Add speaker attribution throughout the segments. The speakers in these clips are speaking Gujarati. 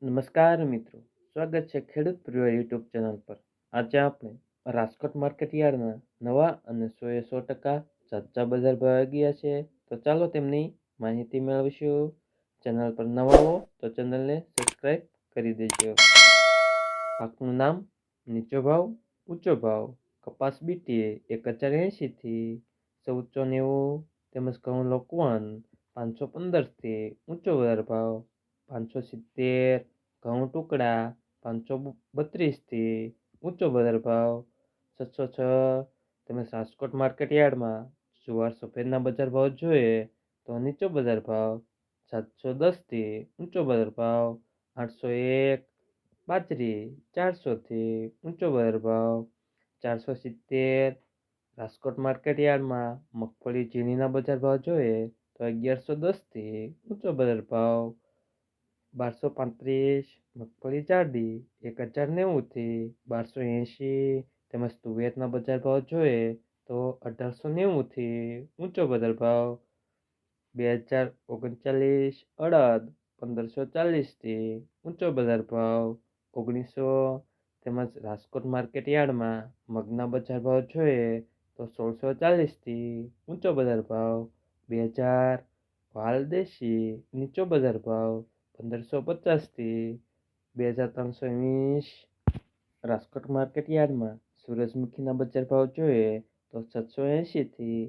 Speaker 1: નમસ્કાર મિત્રો, સ્વાગત છે ખેડૂત પ્રિય યુટ્યુબ ચેનલ પર। આજે આપણે રાજકોટ માર્કેટ યાર્ડના નવા અને 100% ઝાઝા બજાર ભાવ આવી ગયા છે, તો ચાલો તેમની માહિતી મેળવીશું। ચેનલ પર નવા હો તો ચેનલને સબસ્ક્રાઈબ કરી દેજો। પાકનું નામ, નીચો ભાવ, ઊંચો ભાવ। કપાસ બીટીએ 1080 થી 1490 તેમજ ઘઉં લોકવન 515 થી ઊંચો બજાર ભાવ 570। ઘઉં ટુકડા 532 થી ઊંચો બજાર ભાવ 706 તેમજ રાજકોટ માર્કેટ યાર્ડમાં જુવાર સફેદના બજાર ભાવ જોઈએ તો નીચો બજાર ભાવ 710 થી ઊંચો બજાર ભાવ 801। બાજરી 400 થી ઊંચો બજાર ભાવ 470। રાજકોટ માર્કેટ યાર્ડમાં મગફળી ઝીણીના બજાર ભાવ જોઈએ તો 1110 થી ઊંચો બજાર ભાવ 1235। મગફળી જાડી 1090 થી 1280 તેમજ તુવેરના બજાર ભાવ જોઈએ તો 1890 થી ઊંચો બજાર ભાવ 2039। અડદ 1540 થી ઊંચો બજાર ભાવ 1900 તેમજ રાજકોટ માર્કેટ યાર્ડમાં મગના બજાર ભાવ જોઈએ તો 1640 થી ઊંચો બજાર ભાવ 2000। વાલ દેશી નીચો બજાર ભાવ 1550 થી 2320। રાજકોટ માર્કેટ યાર્ડમાં સૂરજમુખીના બજાર ભાવ જોઈએ તો 780 થી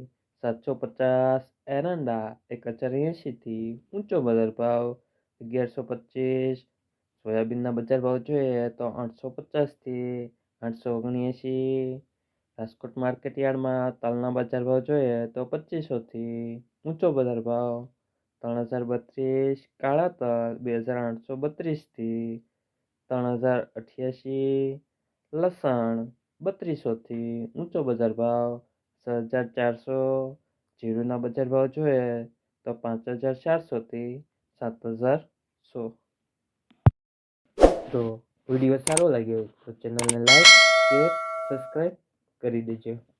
Speaker 1: 750। એરંડા 1080 થી ઊંચો બજાર ભાવ 1125। સોયાબીનના બજાર ભાવ જોઈએ તો 850 થી 879। રાજકોટ માર્કેટ યાર્ડમાં તલના બજાર ભાવ જોઈએ તો 2500 થી ઊંચો બજાર ભાવ 3032। કાળા તલ 2832 થી 3088। લસણ 3200 થી ઊંચો બજાર ભાવ 6400। જીરુના બજાર ભાવ જોઈએ તો 5400 થી 7100। તો વિડીયો સારો લાગ્યો તો ચેનલને લાઈક, શેર, સબસ્ક્રાઈબ કરી દેજો।